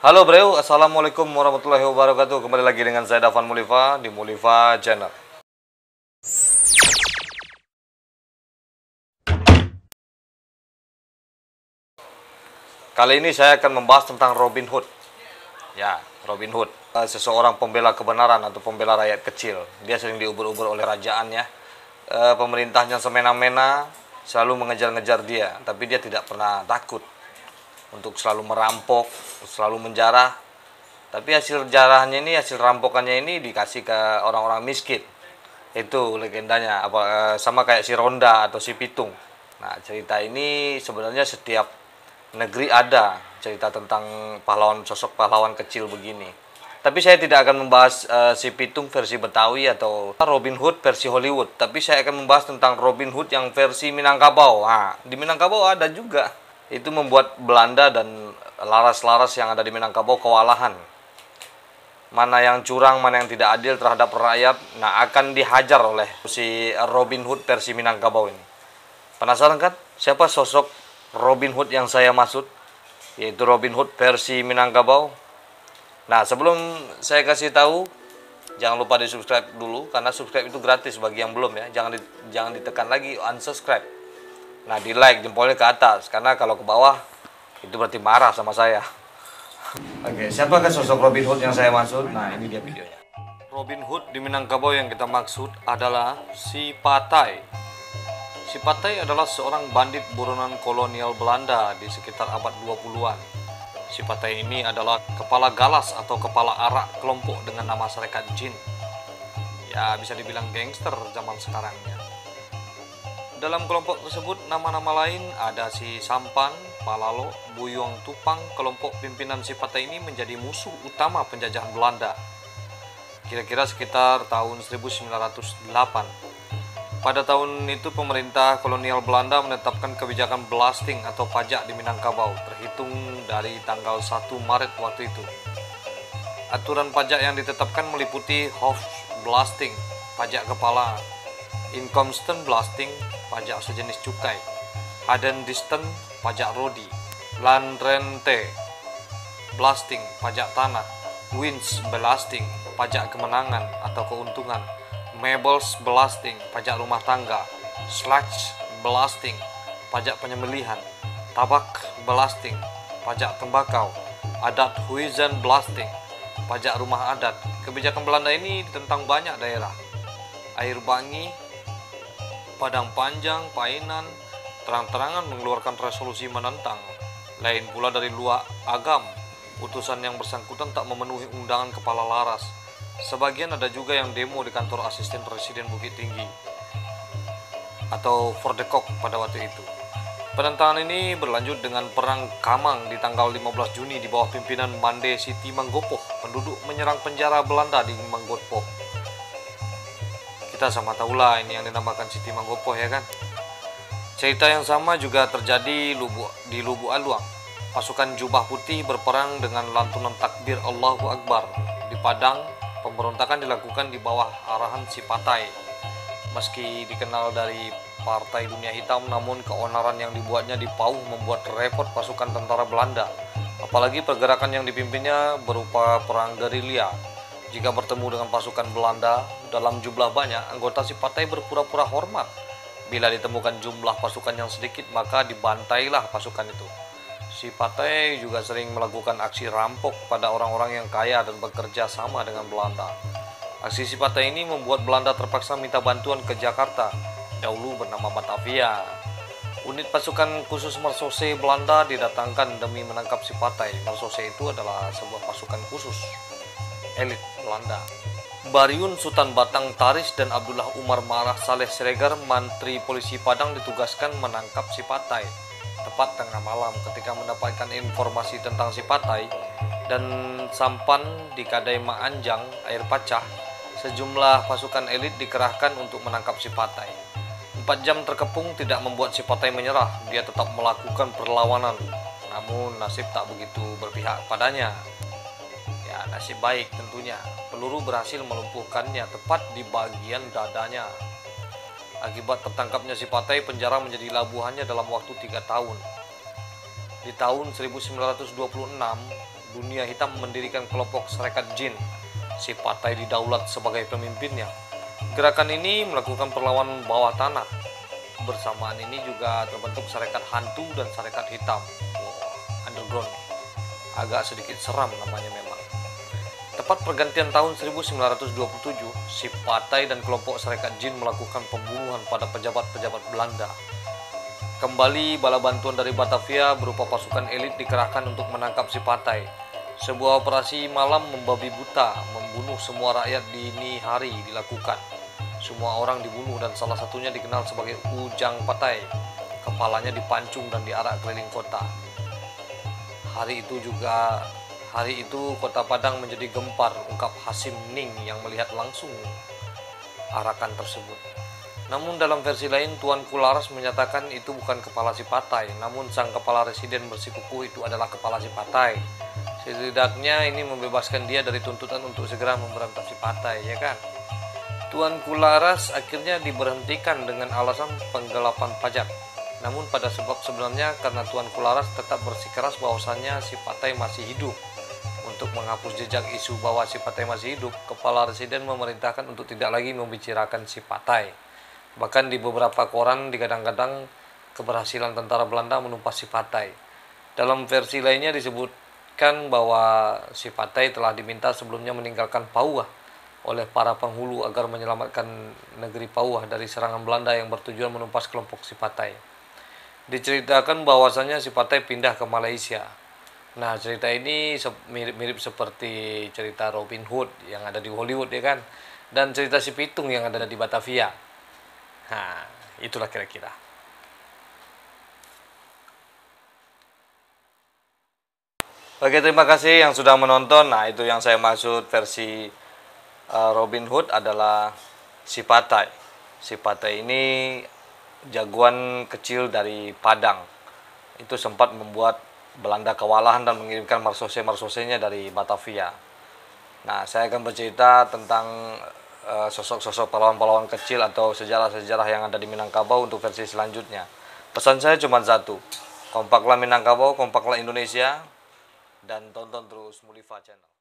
Halo bro, assalamualaikum warahmatullahi wabarakatuh. Kembali lagi dengan saya Dafan Mulifa di Mulifa Channel. Kali ini saya akan membahas tentang Robin Hood. Ya, Robin Hood, seseorang pembela kebenaran atau pembela rakyat kecil. Dia sering diuber-uber oleh kerajaannya. Pemerintahnya semena-mena, selalu mengejar-ngejar dia, tapi dia tidak pernah takut untuk selalu merampok, selalu menjarah. Tapi hasil jarahnya ini, hasil rampokannya ini dikasih ke orang-orang miskin. Itu legendanya, sama kayak si Ronda atau si Pitung. Nah, cerita ini sebenarnya setiap negeri ada cerita tentang sosok pahlawan kecil begini. Tapi saya tidak akan membahas si Pitung versi Betawi atau Robin Hood versi Hollywood. Tapi saya akan membahas tentang Robin Hood yang versi Minangkabau. Nah, di Minangkabau ada juga. Itu membuat Belanda dan laras-laras yang ada di Minangkabau kewalahan. Mana yang curang, mana yang tidak adil terhadap rakyat, nah akan dihajar oleh si Robin Hood versi Minangkabau ini. Penasaran kan? Siapa sosok Robin Hood yang saya maksud? Yaitu Robin Hood versi Minangkabau. Nah, sebelum saya kasih tahu, jangan lupa di subscribe dulu, karena subscribe itu gratis bagi yang belum ya. Jangan ditekan lagi unsubscribe. Nah, di like jempolnya ke atas, karena kalau ke bawah itu berarti marah sama saya. Oke, siapakah sosok Robin Hood yang saya maksud? Nah, ini dia videonya. Robin Hood di Minangkabau yang kita maksud adalah si Patai. Si Patai adalah seorang bandit buronan kolonial Belanda di sekitar abad 20-an. Si Patai ini adalah kepala galas atau kepala arak kelompok dengan nama Serikat Jin. Ya, bisa dibilang gangster zaman sekarangnya. Dalam kelompok tersebut, nama-nama lain ada si Sampan, Palalo, Buyong Tupang. Kelompok pimpinan si Patai ini menjadi musuh utama penjajahan Belanda. Kira-kira sekitar tahun 1908. Pada tahun itu pemerintah kolonial Belanda menetapkan kebijakan blasting atau pajak di Minangkabau terhitung dari tanggal 1 Maret waktu itu. Aturan pajak yang ditetapkan meliputi Hofblasting, pajak kepala, Inkomsten blasting, pajak sejenis cukai, Hadendisten, pajak rodi, Landrente blasting, pajak tanah, Wins blasting, pajak kemenangan atau keuntungan, Mebels blasting, pajak rumah tangga, Sludge blasting, pajak penyembelihan, Tabak blasting, pajak tembakau, Adat Huizen blasting, pajak rumah adat. Kebijakan Belanda ini ditentang banyak daerah. Air Bangi, Padang Panjang, Painan, terang-terangan mengeluarkan resolusi menentang. Lain pula dari luar Agam, utusan yang bersangkutan tak memenuhi undangan kepala laras. Sebagian ada juga yang demo di kantor asisten Presiden Bukit Tinggi atau Fordekok pada waktu itu. Penentangan ini berlanjut dengan Perang Kamang di tanggal 15 Juni di bawah pimpinan Mande Siti Manggopoh. Penduduk menyerang penjara Belanda di Manggopoh. Kita sama tahulah ini yang dinamakan Siti Manggopoh, ya kan? Cerita yang sama juga terjadi di Lubuk Aluang. Pasukan jubah putih berperang dengan lantunan takbir Allahu Akbar. Di Padang, pemberontakan dilakukan di bawah arahan si Patai. Meski dikenal dari Partai Dunia Hitam, namun keonaran yang dibuatnya di Pauh membuat repot pasukan tentara Belanda. Apalagi pergerakan yang dipimpinnya berupa perang gerilya. Jika bertemu dengan pasukan Belanda dalam jumlah banyak, anggota si Patai berpura-pura hormat. Bila ditemukan jumlah pasukan yang sedikit, maka dibantailah pasukan itu. Si Patai juga sering melakukan aksi rampok pada orang-orang yang kaya dan bekerja sama dengan Belanda. Aksi si Patai ini membuat Belanda terpaksa minta bantuan ke Jakarta, dahulu bernama Batavia. Unit pasukan khusus Mersose Belanda didatangkan demi menangkap si Patai. Mersose itu adalah sebuah pasukan khusus elit Belanda. Bariun Sultan Batang Taris dan Abdullah Umar Marah Saleh Siregar, Mantri Polisi Padang, ditugaskan menangkap si Patai. Tepat tengah malam ketika mendapatkan informasi tentang si Patai dan Sampan di Kadai Maanjang, air pacah, sejumlah pasukan elit dikerahkan untuk menangkap si Patai. 4 jam terkepung tidak membuat si Patai menyerah. Dia tetap melakukan perlawanan, namun nasib tak begitu berpihak padanya. Ya, nasib baik tentunya. Peluru berhasil melumpuhkannya tepat di bagian dadanya. Akibat tertangkapnya si Patai, penjara menjadi labuhannya dalam waktu 3 tahun. Di tahun 1926, dunia hitam mendirikan kelompok Serikat Jin. Si Patai didaulat sebagai pemimpinnya. Gerakan ini melakukan perlawanan bawah tanah. Bersamaan ini juga terbentuk Serikat Hantu dan Serikat Hitam. Underground. Agak sedikit seram namanya memang. Tepat pergantian tahun 1927, si Patai dan kelompok Serikat Jin melakukan pembunuhan pada pejabat-pejabat Belanda. Kembali bala bantuan dari Batavia berupa pasukan elit dikerahkan untuk menangkap si Patai. Sebuah operasi malam membabi buta membunuh semua rakyat dini hari dilakukan. Semua orang dibunuh dan salah satunya dikenal sebagai Ujang Patai. Kepalanya dipancung dan diarak keliling kota. Hari itu kota Padang menjadi gempar, ungkap Hasim Ning yang melihat langsung arakan tersebut. Namun dalam versi lain, Tuanku Laras menyatakan itu bukan kepala si Patai, namun sang kepala residen bersikukuh itu adalah kepala si Patai. Setidaknya ini membebaskan dia dari tuntutan untuk segera memberantas si Patai, ya kan? Tuanku Laras akhirnya diberhentikan dengan alasan penggelapan pajak. Namun pada sebab sebenarnya karena Tuanku Laras tetap bersikeras bahwasannya si Patai masih hidup. Untuk menghapus jejak isu bahwa si Patai masih hidup, kepala residen memerintahkan untuk tidak lagi membicarakan si Patai. Bahkan di beberapa koran digadang-gadang keberhasilan tentara Belanda menumpas si Patai. Dalam versi lainnya disebutkan bahwa si Patai telah diminta sebelumnya meninggalkan Pauah oleh para penghulu agar menyelamatkan negeri Pauah dari serangan Belanda yang bertujuan menumpas kelompok si Patai. Diceritakan bahwasannya si Patai pindah ke Malaysia. Nah, cerita ini mirip-mirip seperti cerita Robin Hood yang ada di Hollywood, ya kan? Dan cerita si Pitung yang ada di Batavia. Nah, itulah kira-kira. Oke, terima kasih yang sudah menonton. Nah, itu yang saya maksud versi Robin Hood adalah si Patai. Si Patai ini jagoan kecil dari Padang. Itu sempat membuat Belanda kewalahan dan mengirimkan marsose-marsosenya dari Batavia. Nah, saya akan bercerita tentang sosok-sosok pahlawan-pahlawan kecil atau sejarah-sejarah yang ada di Minangkabau untuk versi selanjutnya. Pesan saya cuma satu, kompaklah Minangkabau, kompaklah Indonesia, dan tonton terus Mulifa Channel.